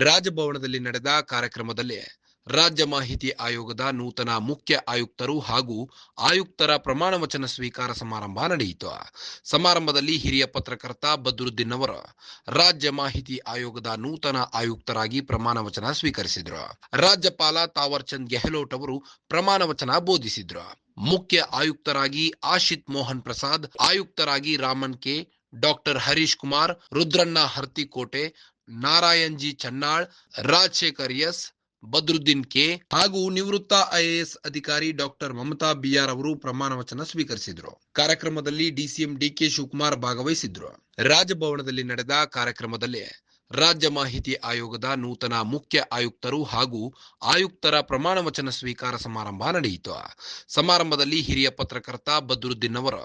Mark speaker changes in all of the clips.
Speaker 1: ರಾಜಭವನದಲ್ಲಿ ನಡೆದ ಕಾರ್ಯಕ್ರಮದಲ್ಲಿ ರಾಜ್ಯ ಮಾಹಿತಿ ಆಯೋಗದ ನೂತನ ಮುಖ್ಯ ಆಯುಕ್ತರು ಹಾಗೂ ಆಯುಕ್ತರ ಪ್ರಮಾಣ ವಚನ ಸ್ವೀಕಾರ ಸಮಾರಂಭ ನಡೆಯಿತು. ಸಮಾರಂಭದಲ್ಲಿ ಹಿರಿಯ ಪತ್ರಕರ್ತ ಬದ್ರುದ್ದೀನ್ ಅವರು ರಾಜ್ಯ ಮಾಹಿತಿ ಆಯೋಗದ ನೂತನ ಆಯುಕ್ತರಾಗಿ ಪ್ರಮಾಣ ವಚನ ಸ್ವೀಕರಿಸಿದರು. ರಾಜ್ಯಪಾಲ ತಾವರ್ ಚಂದ್ ಗೆಹ್ಲೋಟ್ ಅವರು ಪ್ರಮಾಣ ವಚನ ಬೋಧಿಸಿದರು. ಮುಖ್ಯ ಆಯುಕ್ತರಾಗಿ ಆಶಿತ್ ಮೋಹನ್ ಪ್ರಸಾದ್, ಆಯುಕ್ತರಾಗಿ Raman K, doctor Harish Kumar, Rudranna Harthikote, Narayan G Channal, Rajashekar S, Badruddin K ಹಾಗೂ ನಿವೃತ್ತ ಐಎಎಸ್ ಅಧಿಕಾರಿ ಡಾಕ್ಟರ್ ಮಮತಾ ಬಿಆರ್ ಅವರು ಪ್ರಮಾಣ ವಚನ ಸ್ವೀಕರಿಸಿದರು. ಕಾರ್ಯಕ್ರಮದಲ್ಲಿ ಡಿಸಿಎಂ ಡಿಕೆ ಶಿವಕುಮಾರ್ ಭಾಗವಹಿಸಿದ್ರು. ರಾಜಭವನದಲ್ಲಿ ನಡೆದ ಕಾರ್ಯಕ್ರಮದಲ್ಲಿ ರಾಜ್ಯ ಮಾಹಿತಿ ಆಯೋಗದ ನೂತನ ಮುಖ್ಯ ಆಯುಕ್ತರು ಹಾಗೂ ಆಯುಕ್ತರ ಪ್ರಮಾಣ ವಚನ ಸ್ವೀಕಾರ ಸಮಾರಂಭ ನಡೆಯಿತು. ಸಮಾರಂಭದಲ್ಲಿ ಹಿರಿಯ ಪತ್ರಕರ್ತ ಬದ್ರುದ್ದೀನ್ ಅವರು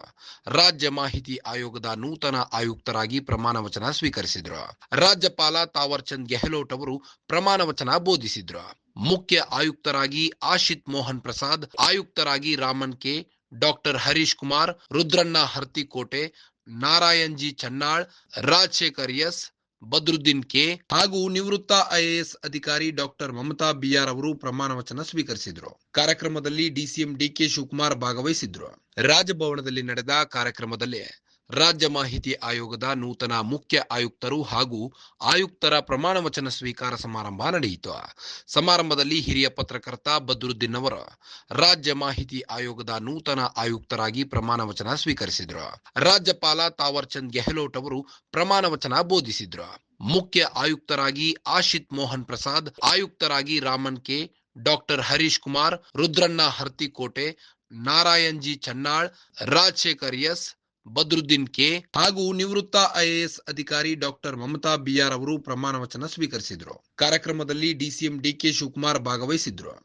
Speaker 1: ರಾಜ್ಯ ಮಾಹಿತಿ ಆಯೋಗದ ನೂತನ ಆಯುಕ್ತರಾಗಿ ಪ್ರಮಾಣ ವಚನ ಸ್ವೀಕರಿಸಿದರು. ರಾಜ್ಯಪಾಲ ತಾವರ್ ಚಂದ್ ಗೆಹ್ಲೋಟ್ ಅವರು ಪ್ರಮಾಣ ವಚನ ಬೋಧಿಸಿದರು. ಮುಖ್ಯ ಆಯುಕ್ತರಾಗಿ ಆಶಿತ್ ಮೋಹನ್ ಪ್ರಸಾದ್, ಆಯುಕ್ತರಾಗಿ Raman K, doctor Harish Kumar, Rudranna Harthikote, Narayan G Channal, Rajashekar S, Badruddin K ಹಾಗೂ ನಿವೃತ್ತ ಐಎಎಸ್ ಅಧಿಕಾರಿ ಡಾಕ್ಟರ್ ಮಮತಾ ಬಿಆರ್ ಅವರು ಪ್ರಮಾಣ ವಚನ ಸ್ವೀಕರಿಸಿದರು. ಕಾರ್ಯಕ್ರಮದಲ್ಲಿ ಡಿಸಿಎಂ ಡಿಕೆ ಶಿವಕುಮಾರ್ ಭಾಗವಹಿಸಿದ್ರು. ರಾಜಭವನದಲ್ಲಿ ನಡೆದ ಕಾರ್ಯಕ್ರಮದಲ್ಲಿ ರಾಜ್ಯ ಮಾಹಿತಿ ಆಯೋಗದ ನೂತನ ಮುಖ್ಯ ಆಯುಕ್ತರು ಹಾಗೂ ಆಯುಕ್ತರ ಪ್ರಮಾಣ ವಚನ ಸ್ವೀಕಾರ ಸಮಾರಂಭ ನಡೆಯಿತು. ಸಮಾರಂಭದಲ್ಲಿ ಹಿರಿಯ ಪತ್ರಕರ್ತ ಬದ್ರುದ್ದೀನ್ ಅವರು ರಾಜ್ಯ ಮಾಹಿತಿ ಆಯೋಗದ ನೂತನ ಆಯುಕ್ತರಾಗಿ ಪ್ರಮಾಣ ವಚನ ಸ್ವೀಕರಿಸಿದರು. ರಾಜ್ಯಪಾಲ ತಾವರ್ ಚಂದ್ ಗೆಹ್ಲೋಟ್ ಅವರು ಪ್ರಮಾಣ ವಚನ ಬೋಧಿಸಿದರು. ಮುಖ್ಯ ಆಯುಕ್ತರಾಗಿ ಆಶಿತ್ ಮೋಹನ್ ಪ್ರಸಾದ್, ಆಯುಕ್ತರಾಗಿ Raman K, doctor Harish Kumar, Rudranna Harthikote, Narayan G Channal, Rajashekar S, Badruddin K ಹಾಗೂ ನಿವೃತ್ತ ಐಎಎಸ್ ಅಧಿಕಾರಿ ಡಾಕ್ಟರ್ ಮಮತಾ ಬಿಆರ್ ಅವರು ಪ್ರಮಾಣ ವಚನ ಸ್ವೀಕರಿಸಿದರು. ಕಾರ್ಯಕ್ರಮದಲ್ಲಿ ಡಿಸಿಎಂ ಡಿಕೆ ಶಿವಕುಮಾರ್ ಭಾಗವಹಿಸಿದ್ರು.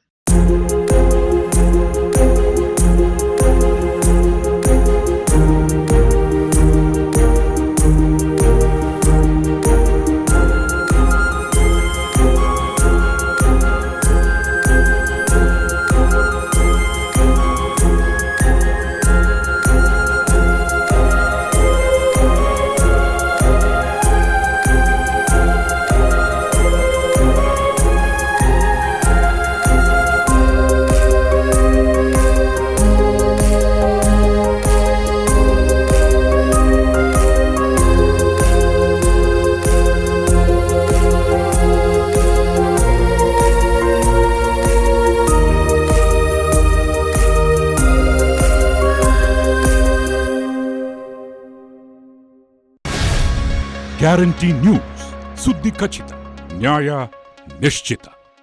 Speaker 2: ಗ್ಯಾರಂಟಿ ನ್ಯೂಸ್, ಸುದ್ದಿ ಖಚಿತ, ನ್ಯಾಯ ನಿಶ್ಚಿತ.